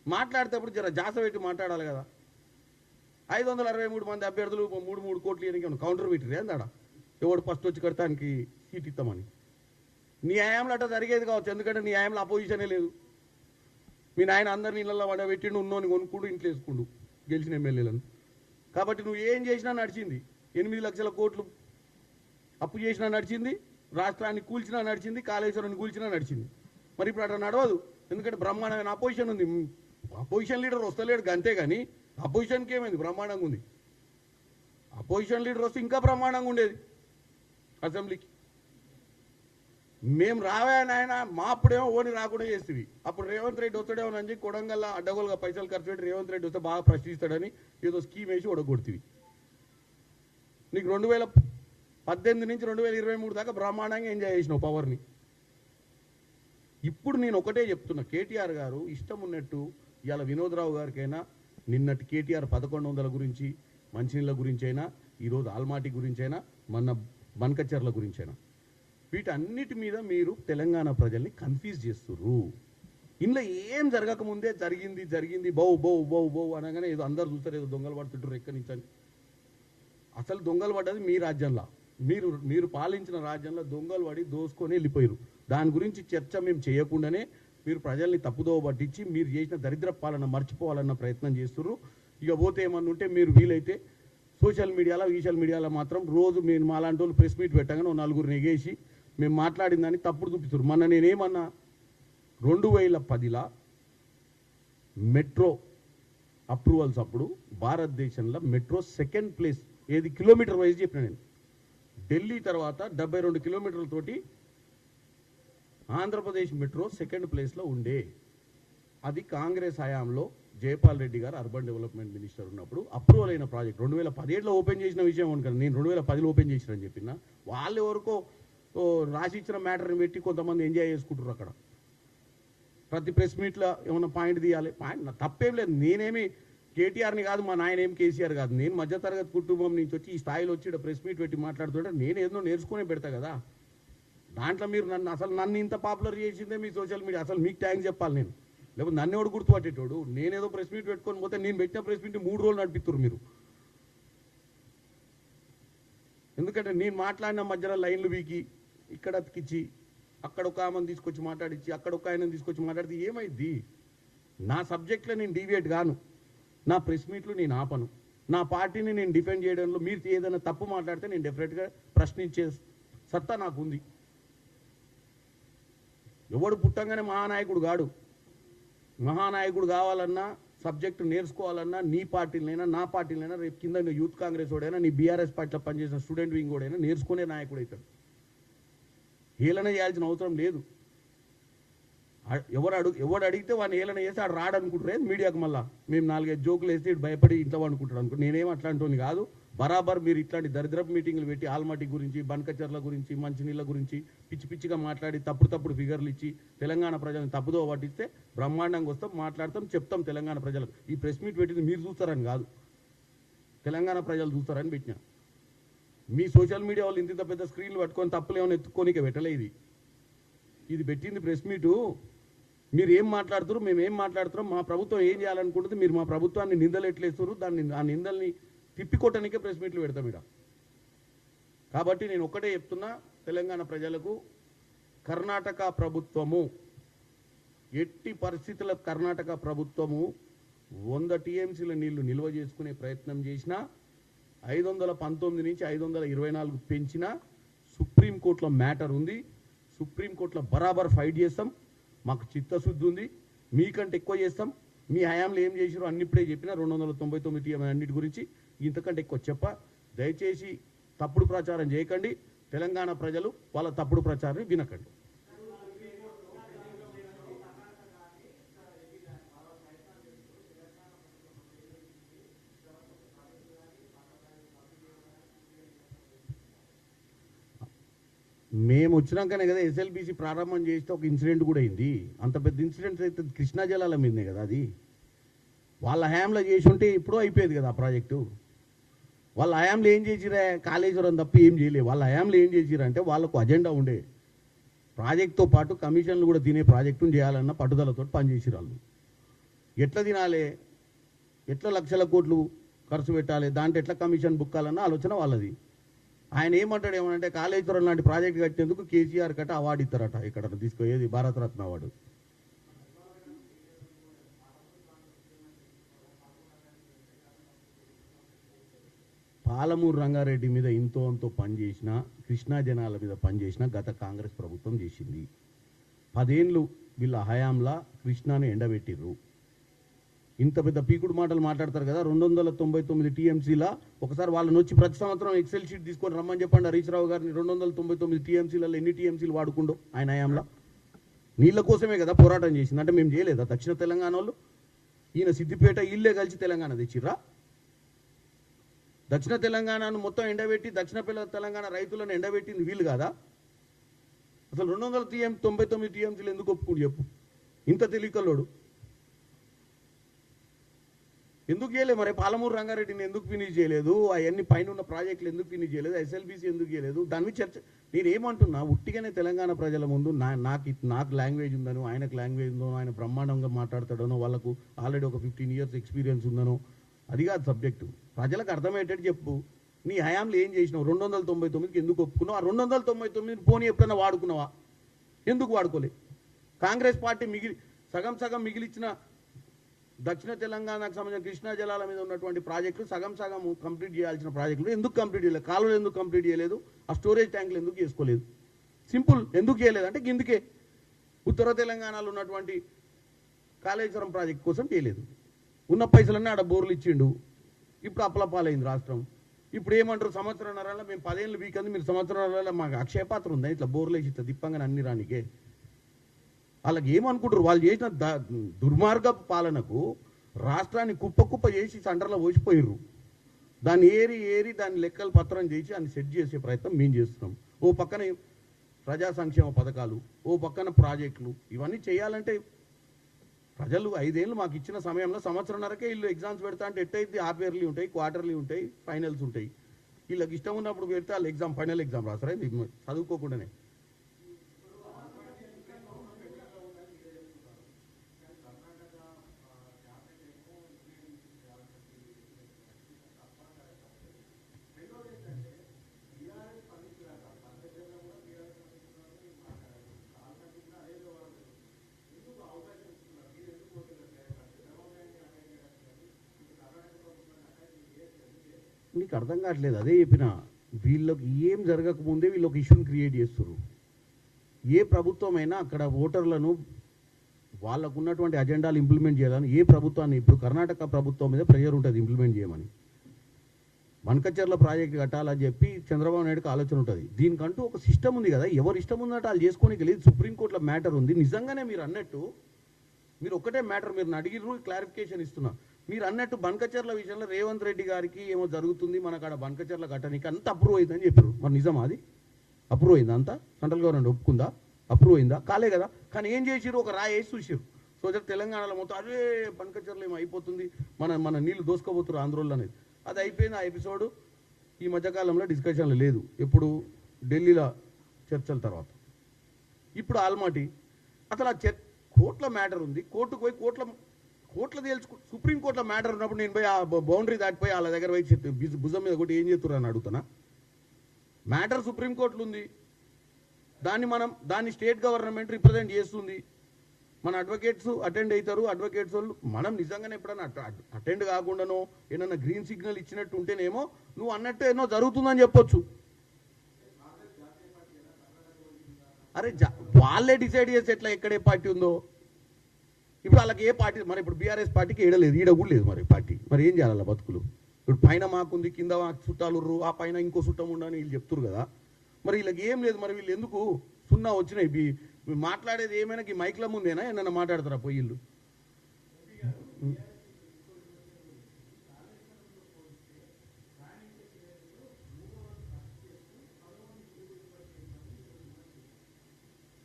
మాట్లాడేటప్పుడు జర జాస పెట్టి మాట్లాడాలి కదా. 563 మంది అభ్యర్థులు 3 కోట్లు ఇవ్వడానికి కౌంటర్ పెట్టిరే అందాడా, ఎవడు ఫస్ట్ వచ్చి కడతానికి సీట్ ఇస్తామని. నీ హయాంలో అట్లా జరిగేది కావచ్చు, ఎందుకంటే నీ హయాంలో అపోజిషనే లేదు. మీ నాయన అందరిని ఇళ్ళల్లో పెట్టిండు, ఉన్నోని కొనుక్కుండు, ఇంట్లో వేసుకుండు గెలిచిన ఎమ్మెల్యేలను. కాబట్టి నువ్వు ఏం చేసినా నడిచింది. 8 లక్షల కోట్లు అప్పు చేసినా నడిచింది, రాష్ట్రాన్ని కూల్చినా నడిచింది, కాళేశ్వరాన్ని కూల్చినా నడిచింది. మరి ఇప్పుడు అట్లా నడవదు, ఎందుకంటే బ్రహ్మాండమైన అపోజిషన్ ఉంది. అపోజిషన్ లీడర్ వస్తలేడు అంతే, కానీ అపోజిషన్కి ఏమైంది, బ్రహ్మాండంగా ఉంది. అపోజిషన్ లీడర్ వస్తే ఇంకా బ్రహ్మాండంగా ఉండేది అసెంబ్లీకి. మేము రావా నాయన, మా అప్పుడేమో ఓని రాకుండా చేస్తుంది. అప్పుడు రేవంత్ రెడ్డి వస్తాడేమో అని కొడంగల్లా అడ్డగోలుగా పైసలు ఖర్చు పెట్టి రేవంత్ రెడ్డి వస్తే బాగా ప్రశ్నిస్తాడని ఏదో స్కీమ్ వేసి ఒడగొడుతుంది. నీకు 2018 నుంచి 2023 దాకా బ్రహ్మాండంగా ఎంజాయ్ చేసినావు పవర్ని. ఇప్పుడు నేను ఒకటే చెప్తున్నా, కేటీఆర్ గారు ఇష్టం ఉన్నట్టు ఇవాళ వినోద్రావు గారికైనా నిన్నటి కేటీఆర్ 1100 గురించి మంచినీళ్ళ గురించి అయినా ఈరోజు ఆల్మాటి గురించి అయినా మన బన్కచర్ల గురించి అయినా వీటన్నిటి మీద మీరు తెలంగాణ ప్రజల్ని కన్ఫ్యూజ్ చేస్తుర్రు. ఇందులో ఏం జరగకముందే జరిగింది బౌ బౌ బౌ బౌ అనగానే ఏదో అందరు చూస్తారు, ఏదో దొంగలు పడుతుంటారు ఎక్కడి నుంచి అని. అసలు దొంగలు పడ్డది మీ రాజ్యంలో, మీరు పాలించిన రాజ్యంలో దొంగలు పడి దోసుకొని వెళ్ళిపోయారు. దాని గురించి చర్చ మేము చేయకుండానే మీరు ప్రజల్ని తప్పుదోవ పట్టించి మీరు చేసిన దరిద్ర పాలన మర్చిపోవాలన్న ప్రయత్నం చేస్తున్నారు. ఇక పోతే ఏమన్నా ఉంటే మీరు వీలైతే సోషల్ మీడియాలో మాత్రం రోజు మేము మాలాంటి వాళ్ళు ప్రెస్ మీట్ పెట్టగానే 4 నెగేసి మేము మాట్లాడిందని తప్పుడు చూపిస్తారు. మొన్న నేనేమన్నా 2010లో మెట్రో అప్రూవల్స్ అప్పుడు భారతదేశంలో మెట్రో సెకండ్ ప్లేస్ ఏది కిలోమీటర్ వైజ్ చెప్పిన నేను. ఢిల్లీ తర్వాత 72 కిలోమీటర్లతోటి ఆంధ్రప్రదేశ్ మెట్రో సెకండ్ ప్లేస్లో ఉండే. అది కాంగ్రెస్ హయాంలో జయపాల్ రెడ్డి గారు అర్బన్ డెవలప్మెంట్ మినిస్టర్ ఉన్నప్పుడు అప్రూవల్ అయిన ప్రాజెక్ట్. 2017లో ఓపెన్ చేసిన విషయం అనుకోండి, నేను 2010లో ఓపెన్ చేసినని చెప్పిన. వాళ్ళు ఎవరికో రాసి ఇచ్చిన మ్యాటర్ని పెట్టి కొంతమంది ఎంజాయ్ చేసుకుంటారు అక్కడ. ప్రతి ప్రెస్ మీట్లో ఏమైనా పాయింట్ తీయాలి, పాయింట్ తప్పేం లేదు. నేనేమి కేటీఆర్ని కాదు, మా నాయన ఏం కేసీఆర్ కాదు. నేను మధ్యతరగతి కుటుంబం నుంచి వచ్చి ఈ స్థాయిలో వచ్చి ప్రెస్ మీట్ పెట్టి మాట్లాడుతుంటే నేను ఏదో నేర్చుకునే పెడతా కదా. దాంట్లో మీరు నన్ను ఇంత పాపులర్ చేసిందే మీ సోషల్ మీడియా. అసలు మీకు థ్యాంక్స్ చెప్పాలి నేను, లేకపోతే నన్ను ఎవడు గుర్తుపట్టేటోడు. నేనేదో ప్రెస్ మీట్ పెట్టుకొని పోతే నేను పెట్టిన ప్రెస్ మీట్ 3 రోజులు నడిపిస్తారు మీరు. ఎందుకంటే నేను మాట్లాడిన మధ్యలో లైన్లు వీకి ఇక్కడ అతికిచ్చి అక్కడ ఒక ఆమెను తీసుకొచ్చి మాట్లాడించి అక్కడ ఒక ఆయనను తీసుకొచ్చి మాట్లాడితే ఏమైంది? నా సబ్జెక్ట్లో నేను డీవియేట్ గాను, నా ప్రెస్ మీట్లు నేను ఆపను, నా పార్టీని నేను డిఫెండ్ చేయడంలో మీరు ఏదైనా తప్పు మాట్లాడితే నేను డెఫినెట్గా ప్రశ్నించే సత్తా నాకు ఉంది. ఎవడు పుట్టంగానే మహానాయకుడు కాడు. మహానాయకుడు కావాలన్నా సబ్జెక్టు నేర్చుకోవాలన్నా నీ పార్టీలైనా నా పార్టీలైనా రేపు కింద యూత్ కాంగ్రెస్ వాడైనా నీ బీఆర్ఎస్ పార్టీలో పనిచేసిన స్టూడెంట్ వింగ్ వాడైనా నేర్చుకునే నాయకుడు అవుతాడు. హేళన చేయాల్సిన అవసరం లేదు. ఎవడు అడిగితే వాడిని హేళన చేసి ఆడు రాడనుకుంటారే మీడియాకు. మళ్ళీ మేము 4-5 జోకులు వేస్తే ఇటు భయపడి ఇంట్లో అనుకుంటాడు అనుకో. నేనేం అట్లాంటి కాదు. బరాబర్ మీరు ఇట్లాంటి దరిద్రపు మీటింగ్లు పెట్టి ఆల్మాటి గురించి బన్కచర్ల గురించి మంచినీళ్ళ గురించి పిచ్చిగా మాట్లాడి తప్పుడు ఫిగర్లు ఇచ్చి తెలంగాణ ప్రజలను తప్పుదో పట్టిస్తే బ్రహ్మాండంగా వస్తాం, మాట్లాడతాం, చెప్తాం తెలంగాణ ప్రజలకు. ఈ ప్రెస్ మీట్ పెట్టింది మీరు చూస్తారని కాదు, తెలంగాణ ప్రజలు చూస్తారని పెట్టినా. మీ సోషల్ మీడియా వాళ్ళు ఇంత పెద్ద స్క్రీన్లు పట్టుకొని తప్పులు ఏమైనా ఎత్తుకోనిక పెట్టలే. ఇది పెట్టింది ప్రెస్ మీటు. మీరు ఏం మాట్లాడుతారు, మేము ఏం మాట్లాడుతున్నాం, మా ప్రభుత్వం ఏం చేయాలనుకుంటుంది, మీరు మా ప్రభుత్వాన్ని నిందలు ఎట్లేస్తారు, ఆ నిందల్ని తిప్పికొట్టడానికే ప్రెస్ మీట్లు పెడతాం ఇక్కడ. కాబట్టి నేను ఒక్కటే చెప్తున్నా తెలంగాణ ప్రజలకు, కర్ణాటక ప్రభుత్వము ఎట్టి పరిస్థితుల కర్ణాటక ప్రభుత్వము 100 టీఎంసీల నీళ్లు నిల్వ చేసుకునే ప్రయత్నం చేసినా 519 నుంచి 524 పెంచినా సుప్రీంకోర్టులో మ్యాటర్ ఉంది. సుప్రీంకోర్టులో బరాబర్ ఫైట్ చేస్తాం. మాకు చిత్తశుద్ధి ఉంది. మీకంటే ఎక్కువ చేస్తాం. మీ హయాంలో ఏం చేసిరో అన్నిప్పుడే చెప్పిన 299 టీఎం అన్నిటి గురించి ఇంతకంటే ఎక్కువ చెప్ప. దయచేసి తప్పుడు ప్రచారం చేయకండి. తెలంగాణ ప్రజలు వాళ్ళ తప్పుడు ప్రచారాన్ని వినకండి. మేము వచ్చినాకనే కదా ఎస్ఎల్బీసీ ప్రారంభం చేస్తే ఒక ఇన్సిడెంట్ కూడా అయింది. అంత పెద్ద ఇన్సిడెంట్స్ అయితే కృష్ణా జలాల మీదనే కదా. అది వాళ్ళ హయాంలో చేసి ఉంటే ఎప్పుడో అయిపోయేది కదా ఆ ప్రాజెక్టు. వాళ్ళ హయాంలో ఏం చేసిరా, కాళేశ్వరం తప్ప ఏం చేయలేదు. వాళ్ళ హయాంలో ఏం చేసిరా అంటే వాళ్ళకు అజెండా ఉండే, ప్రాజెక్టుతో పాటు కమిషన్లు కూడా తినే ప్రాజెక్టును చేయాలన్న పట్టుదలతో పనిచేసిరు వాళ్ళు. ఎట్లా తినాలి, ఎట్లా లక్షల కోట్లు ఖర్చు పెట్టాలి, దాంట్లో ఎట్లా కమిషన్ బుక్కాలన్న ఆలోచన వాళ్ళది. ఆయన ఏమంటాడు ఏమంటే కాళేశ్వరం లాంటి ప్రాజెక్ట్ కట్టేందుకు కేసీఆర్ కట్ట అవార్డు ఇస్తారట. ఇక్కడ తీసుకుపోయేది భారతరత్న అవార్డు. పాలమూరు రంగారెడ్డి మీద ఇంతో అంతో పనిచేసిన, కృష్ణా జనాల మీద పనిచేసిన గత కాంగ్రెస్ ప్రభుత్వం చేసింది. 10 ఏళ్ళు వీళ్ళ హయాంలా కృష్ణాని ఎండబెట్టిర్రు. ఇంత పెద్ద పీకుడు మాటలు మాట్లాడతారు కదా. 299 టీఎంసీలా ఒకసారి వాళ్ళని వచ్చి ప్రతి సంవత్సరం ఎక్సెల్ షీట్ తీసుకొని రమ్మని చెప్పండి హరీష్ రావు గారిని. 299 టీఎంసీలలో ఎన్ని టీఎంసీలు వాడుకుండో ఆయన హయాంలో. నీళ్ళ కోసమే కదా పోరాటం చేసింది. అంటే మేము చేయలేదా దక్షిణ తెలంగాణ వాళ్ళు? ఈయన సిద్దిపేట ఇల్లే కలిసి తెలంగాణ తెచ్చిర్రా? దక్షిణ తెలంగాణను మొత్తం ఎండబెట్టి దక్షిణ తెలంగాణ రైతులను ఎండబెట్టింది వీళ్ళు కాదా? అసలు 299 టీఎంసీలు ఎందుకు ఒప్పుకుంటు చెప్పు? ఇంత తెలివికల్లోడు ఎందుకు చేయలేదు? మరి పాలమూరు రంగారెడ్డిని ఎందుకు ఫినిష్ చేయలేదు? అవన్నీ పైన ఉన్న ప్రాజెక్టులు ఎందుకు ఫినిష్ చేయలేదు? ఎస్ఎల్బీసీ ఎందుకు చేయలేదు? దాని మీద చర్చ. నేనేమంటున్నా, ఉట్టిగానే తెలంగాణ ప్రజల ముందు నాకు లాంగ్వేజ్ ఉందనో, ఆయనకు లాంగ్వేజ్ ఉందనో, ఆయన బ్రహ్మాండంగా మాట్లాడతాడనో, వాళ్ళకు ఆల్రెడీ ఒక 15 years ఎక్స్పీరియన్స్ ఉందనో, అది కాదు సబ్జెక్టు. ప్రజలకు అర్థమయ్యేటట్టు చెప్పు. నీ హయాంలో ఏం చేసినావు? 299కి ఎందుకు ఒప్పుకున్నావు? ఆ 299 పోనీ ఎప్పుడైనా వాడుకున్నావా? ఎందుకు వాడుకోలే? కాంగ్రెస్ పార్టీ సగం సగం మిగిలిచ్చిన దక్షిణ తెలంగాణకు సంబంధించిన కృష్ణా జలాల మీద ఉన్నటువంటి ప్రాజెక్టులు సగం కంప్లీట్ చేయాల్సిన ప్రాజెక్టులు ఎందుకు కంప్లీట్ చేయలేదు? కాలువలు ఎందుకు కంప్లీట్ చేయలేదు? ఆ స్టోరేజ్ ట్యాంకులు ఎందుకు చేసుకోలేదు? సింపుల్. ఎందుకు చేయలేదు అంటే ఇందుకే ఉత్తర తెలంగాణలో ఉన్నటువంటి కాళేశ్వరం ప్రాజెక్ట్ కోసం చేయలేదు. ఉన్న పైసలన్నీ ఆడ బోర్లు ఇచ్చిండు. ఇప్పుడు అప్పలపాలైంది రాష్ట్రం. ఇప్పుడు ఏమంటారు? సంవత్సరంన్నరలో మేము 10 ఏళ్ళు వీకంది, మీరు సంవత్సరంన్నరలో మాకు అక్షయపాత్ర ఉందా? ఇట్లా బోర్లు వేసి ఇట్లా దిప్పంగానే అన్ని రానికే. వాళ్ళకి ఏమనుకుంటారు? వాళ్ళు చేసిన దుర్మార్గ పాలనకు రాష్ట్రాన్ని కుప్ప చేసి సెంటర్లో పోసిపోయిర్రు. దాన్ని ఏరి దాని లెక్కలు పత్రం చేసి దాన్ని సెట్ చేసే ప్రయత్నం మేము చేస్తున్నాం. ఓ పక్కన ప్రజా సంక్షేమ పథకాలు, ఓ పక్కన ప్రాజెక్టులు. ఇవన్నీ చేయాలంటే ప్రజలు 5 ఏళ్ళు మాకు ఇచ్చిన సమయంలో సంవత్సరంన్నరకే వీళ్ళు ఎగ్జామ్స్ పెడతా అంటే ఎట్టయితే హాఫ్ ఇయర్లీ ఉంటాయి, క్వార్టర్లీ ఉంటాయి, ఫైనల్స్ ఉంటాయి. వీళ్ళకి ఇష్టం ఉన్నప్పుడు పెడితే వాళ్ళు ఫైనల్ ఎగ్జామ్ రాస్తారా చదువుకోకుండానే? నీకు అర్థం కావట్లేదు. అదే చెప్పిన, వీళ్ళకి ఏం జరగకముందే వీళ్ళు ఒక ఇష్యూని క్రియేట్ చేస్తున్నారు. ఏ ప్రభుత్వమైనా అక్కడ ఓటర్లను వాళ్ళకు ఉన్నటువంటి అజెండాలు ఇంప్లిమెంట్ చేయాలని ఏ ప్రభుత్వాన్ని, ఇప్పుడు కర్ణాటక ప్రభుత్వం మీద ప్రెషర్ ఉంటుంది ఇంప్లిమెంట్ చేయమని. బనకచెర్ల ప్రాజెక్ట్ కట్టాలని చెప్పి చంద్రబాబు నాయుడుకి ఆలోచన ఉంటుంది. దీనికంటూ ఒక సిస్టమ్ ఉంది కదా, ఎవరు ఇష్టం ఉన్నట్టు వాళ్ళు చేసుకోనికి లేదు. సుప్రీంకోర్టులో మ్యాటర్ ఉంది. నిజంగానే మీరు అన్నట్టు, మీరు ఒక్కటే మ్యాటర్ మీరు అడిగిరు, క్లారిఫికేషన్ ఇస్తున్నా. మీరు అన్నట్టు బనకచెర్ల విషయంలో రేవంత్ రెడ్డి గారికి ఏమో జరుగుతుంది, మనకు ఆడ బనకచెర్ల కట్టడానికి అంత అప్రూవ్ అయిందని చెప్పారు. మరి నిజమా? అది అప్రూవ్ అయిందా? అంతా సెంట్రల్ గవర్నమెంట్ ఒప్పుకుందా? అప్రూవ్ అయిందా? కాలే కదా. కానీ ఏం చేసిరు? ఒక రాయి వేసి చూసారు. సో తెలంగాణలో మొత్తం అదే బనకచెర్ల ఏమో అయిపోతుంది, మన నీళ్లు దోసుకోబోతున్నారు ఆంధ్రోళ్ళు అనేది. అది అయిపోయింది. ఆ ఎపిసోడ్ ఈ మధ్యకాలంలో డిస్కషన్లు లేదు. ఎప్పుడు ఢిల్లీలో చర్చల తర్వాత. ఇప్పుడు ఆల్మాటి అసలు ఆ కోర్టుల మ్యాటర్ ఉంది. కోర్టుకు పోయి కోర్టులో తేల్చుకో. సుప్రీంకోర్టులో మ్యాటర్ ఉన్నప్పుడు నేను పోయి ఆ బౌండరీ దాటిపోయి వాళ్ళ దగ్గర పోయి భుజం మీద ఒకటి ఏం చేస్తున్నారు అని అడుగుతున్నా. మ్యాటర్ సుప్రీంకోర్టులో ఉంది. దాన్ని స్టేట్ గవర్నమెంట్ రిప్రజెంట్ చేస్తుంది. మన అడ్వకేట్స్ అటెండ్ అవుతారు. అడ్వకేట్స్ వాళ్ళు మనం నిజంగానే ఎప్పుడైనా అటెండ్ కాకుండానో ఏమన్నా గ్రీన్ సిగ్నల్ ఇచ్చినట్టు ఉంటేనేమో నువ్వు అన్నట్టు ఏమో జరుగుతుందని చెప్పొచ్చు. అరే వాళ్ళే డిసైడ్ చేసి ఎట్లా ఎక్కడే పార్టీ ఉందో. ఇప్పుడు వాళ్ళకి ఏ పార్టీ, మరి ఇప్పుడు బీఆర్ఎస్ పార్టీకి ఏడలేదు, ఈడ కూడా లేదు మరి పార్టీ. మరి ఏం చేయాలి బతుకులు? ఇప్పుడు పైన మాకుంది, కింద చుట్టాలు, ఆ పైన ఇంకో చుట్టం ఉండని వీళ్ళు చెప్తురు కదా. మరి వీళ్ళకి ఏం లేదు. మరి వీళ్ళు ఎందుకు సున్నా వచ్చినాయి? మాట్లాడేది ఏమైనా మైక్ల ముందేనా ఏమన్నా మాట్లాడతారా పోయి వీళ్ళు?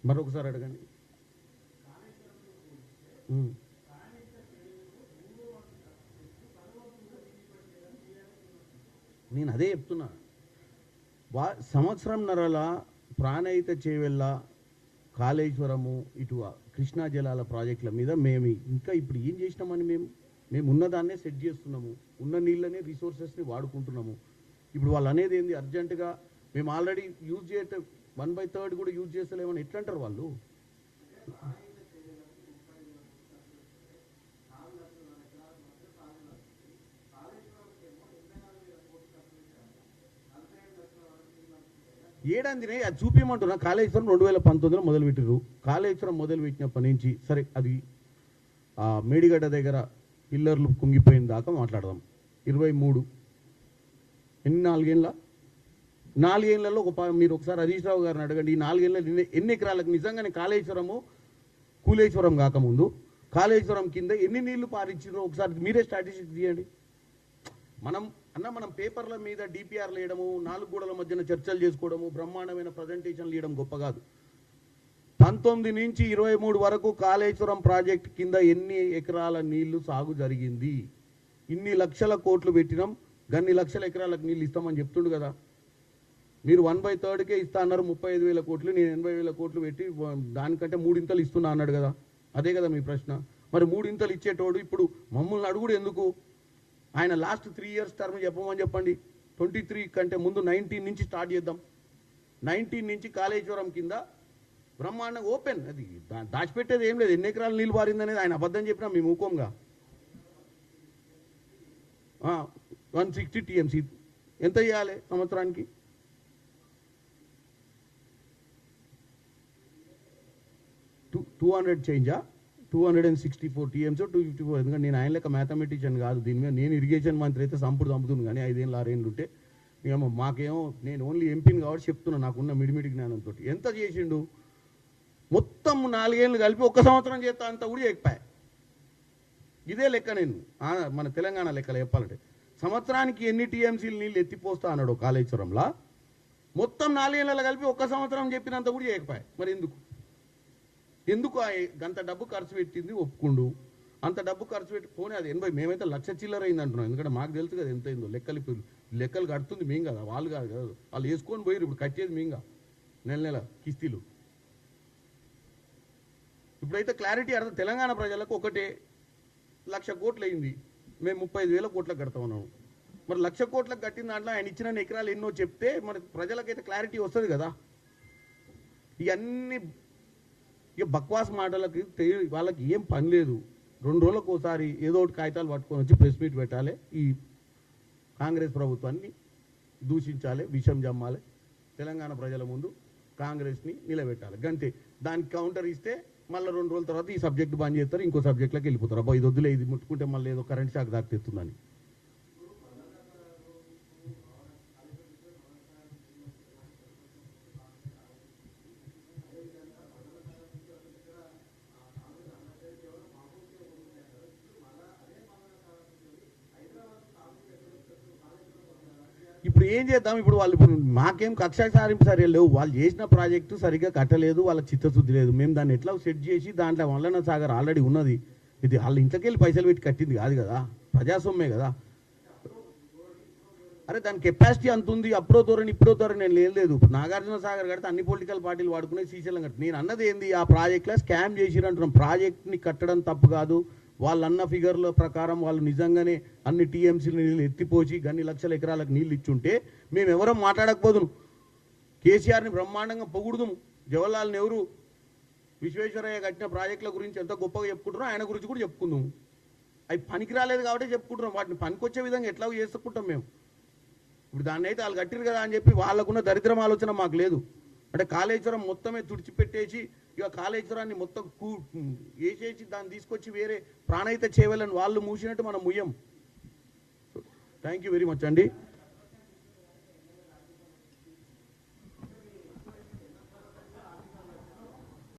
మరొకసారి అడగండి. నేను అదే చెప్తున్నా. సంవత్సరంన్నరల ప్రాణహిత చేవెళ్ళ, కాళేశ్వరము, ఇటు కృష్ణా జలాల ప్రాజెక్టుల మీద మేము ఇంకా ఇప్పుడు ఏం చేసినామని మేము ఉన్నదాన్నే సెట్ చేస్తున్నాము. ఉన్న నీళ్ళనే రిసోర్సెస్ని వాడుకుంటున్నాము. ఇప్పుడు వాళ్ళు అనేది ఏంది? అర్జెంటుగా మేము ఆల్రెడీ యూజ్ చేయట 1/3 కూడా యూజ్ చేస్తలేమని ఎట్లా అంటారు వాళ్ళు? ఏడాదినే అది చూపించమంటున్నా. కాళేశ్వరం 2019లో మొదలుపెట్టారు. కాళేశ్వరం మొదలుపెట్టినప్పటి నుంచి సరే, అది మేడిగడ్డ దగ్గర పిల్లర్లు కుంగిపోయిన దాకా మాట్లాడదాం. 23 ఎన్ని 4 ఏళ్ళలో మీరు ఒకసారి హరీష్ రావు గారిని అడగండి. ఈ 4 ఏళ్ళలో ఎన్ని ఎకరాలకు నిజంగానే కాళేశ్వరము కూలేశ్వరం కాకముందు కాళేశ్వరం కింద ఎన్ని నీళ్లు పారించారో ఒకసారి మీరే స్టాటిస్టిక్స్ తీయండి. మనం పేపర్ల మీద డిపిఆర్లు వేయడము, 4 గోడల మధ్యన చర్చలు చేసుకోవడము, బ్రహ్మాండమైన ప్రజెంటేషన్లు ఇవ్వడం గొప్ప కాదు. 19 నుంచి 23 వరకు కాళేశ్వరం ప్రాజెక్ట్ కింద ఎన్ని ఎకరాల నీళ్లు సాగు జరిగింది, ఇన్ని లక్షల కోట్లు పెట్టినాం, గన్ని లక్షల ఎకరాలకు నీళ్ళు ఇస్తామని చెప్తుండు కదా. మీరు 1/3కే ఇస్తా అన్నారు 35,000 కోట్లు, నేను 80,000 కోట్లు పెట్టి దానికంటే 3 ఇంతలు ఇస్తున్నా అన్నాడు కదా. అదే కదా మీ ప్రశ్న. మరి 3 ఇంతలు ఇచ్చేటోడు ఇప్పుడు మమ్మల్ని అడుగుడు ఎందుకు? ఆయన లాస్ట్ 3 ఇయర్స్ టర్మ్ చెప్పమని చెప్పండి. 23 కంటే ముందు 19 నుంచి స్టార్ట్ చేద్దాం. 19 నుంచి కాళేశ్వరం కింద బ్రహ్మాండంగా ఓపెన్, అది దాచిపెట్టేది ఏం లేదు. ఎన్ని ఎకరాలు నీళ్ళు పారిందనేది ఆయన అబద్ధం చెప్పినా మీ మూకంగా. 160 టీఎంసీ ఎంత చేయాలి సంవత్సరానికి? Two 200 చేంజా, 264 TMC 254. ఎందుకంటే నేను ఆయన లెక్క మ్యాథమెటిషియన్ కాదు. దీని మీద నేను ఇరిగేషన్ మంత్రి అయితే చంపుతుంది. కానీ 5 ఏళ్ళు 6 ఏళ్ళు ఉంటే ఏమో మాకేమో, నేను ఓన్లీ ఎంపీని కాబట్టి చెప్తున్నా నాకున్న మిడిమిడి జ్ఞానంతో. ఎంత చేసిండు? మొత్తం 4 ఏళ్ళు కలిపి 1 సంవత్సరం చేస్తా అంతా కూడా చెప్పాయి. ఇదే లెక్క. నేను మన తెలంగాణ లెక్కలు చెప్పాలంటే సంవత్సరానికి ఎన్ని టీఎంసీలు నీళ్ళు ఎత్తిపోస్తా అన్నాడు కాళేశ్వరంలో, మొత్తం 4 ఏళ్ళలో కలిపి 1 సంవత్సరం చెప్పినంత కూడా చేయకపోయాయి. మరి ఎందుకు అంత డబ్బు ఖర్చు పెట్టింది ఒప్పుకుండు. అంత డబ్బు ఖర్చు పెట్టుకొని అది 80, మేమైతే 1,00,000 చిల్లర అయింది అంటున్నాం. ఎందుకంటే మాకు తెలుసు కదా ఎంత అయిందో. లెక్కలు కడుతుంది మేము కదా, వాళ్ళు కాదు కదా. వాళ్ళు వేసుకొని పోయి ఇప్పుడు కట్టేది మేంగా నెల కిస్తీలు. ఇప్పుడైతే క్లారిటీ అర్థం. తెలంగాణ ప్రజలకు ఒకటే 1,00,000 కోట్లు అయింది, మేము 35,000 కోట్లకు కడతా ఉన్నాము. మరి 1,00,000 కోట్లకు కట్టిన దాంట్లో ఆయన ఇచ్చిన ఎకరాలు ఎన్నో చెప్తే మరి ప్రజలకైతే క్లారిటీ వస్తుంది కదా. ఇవన్నీ ఇక బక్వాస్ మాటలకి వాళ్ళకి ఏం పని లేదు. 2 రోజులకు ఒకసారి ఏదో ఒకటి కాగితాలు పట్టుకొని వచ్చి ప్రెస్ మీట్ పెట్టాలి, ఈ కాంగ్రెస్ ప్రభుత్వాన్ని దూషించాలి, విషం జమ్మాలి, తెలంగాణ ప్రజల ముందు కాంగ్రెస్ని నిలబెట్టాలి. గంతే. దానికి కౌంటర్ ఇస్తే మళ్ళీ 2 రోజుల తర్వాత ఈ సబ్జెక్ట్ బంద్ చేస్తారు, ఇంకో సబ్జెక్ట్లోకి వెళ్ళిపోతారు. అబ్బా ఇది వద్దులే, ఇది ముట్టుకుంటే మళ్ళీ ఏదో కరెంట్ షాక్ దాకా తెస్తుందని. ఇప్పుడు ఏం చేద్దాం? ఇప్పుడు వాళ్ళు మాకేం కక్ష సారింపు సరే లేవు. వాళ్ళు చేసిన ప్రాజెక్టు సరిగ్గా కట్టలేదు, వాళ్ళకి చిత్తశుద్ధి లేదు. మేము దాన్ని ఎట్లా సెట్ చేసి దాంట్లో మల్లన్న సాగర్ ఆల్రెడీ ఉన్నది. ఇది వాళ్ళ ఇంట్లోకి వెళ్ళి పైసలు పెట్టి కట్టింది కాదు కదా, ప్రజాస్వామ్యమే కదా. అరే దాని కెపాసిటీ అంత ఉంది. అప్పుడో ధోరణి ఇప్పుడో ధోరణి నేను లేదు. నాగార్జున సాగర్ కడితే అన్ని పొలిటికల్ పార్టీలు వాడుకునే శ్రీశైలం కట్టి. నేను అన్నది ఏంది, ఆ ప్రాజెక్ట్లో స్కామ్ చేసిరంటున్నాం. ప్రాజెక్ట్ని కట్టడం తప్పు కాదు. వాళ్ళన్న ఫిగర్ల ప్రకారం వాళ్ళు నిజంగానే అన్ని టీఎంసీలు నీళ్ళు ఎత్తిపోసి గన్ని లక్షల ఎకరాలకు నీళ్ళు ఇచ్చుంటే మేము ఎవరో మాట్లాడకపోదును. కేసీఆర్ని బ్రహ్మాండంగా పొగుడుదుము. జవహర్లాల్ నెహ్రూ, విశ్వేశ్వరయ్య కట్టిన ప్రాజెక్టుల గురించి ఎంత గొప్పగా చెప్పుకుంటున్నాం, ఆయన గురించి కూడా చెప్పుకుందాము. అవి పనికి రాలేదు కాబట్టి చెప్పుకుంటున్నాం. వాటిని పనికొచ్చే విధంగా ఎట్లా చేసుకుంటాం మేము. ఇప్పుడు దాన్ని అయితే వాళ్ళు కట్టిరు కదా అని చెప్పి వాళ్ళకున్న దరిద్రం ఆలోచన మాకు లేదు. అంటే కాళేశ్వరం మొత్తమే తుడిచిపెట్టేసి ఇక కాళేశ్వరాన్ని మొత్తం వేసేసి దాన్ని తీసుకొచ్చి వేరే ప్రాణహిత చేయాలని వాళ్ళు మూసినట్టు మనం ముయ్యం. థ్యాంక్ యూ వెరీ మచ్ అండి.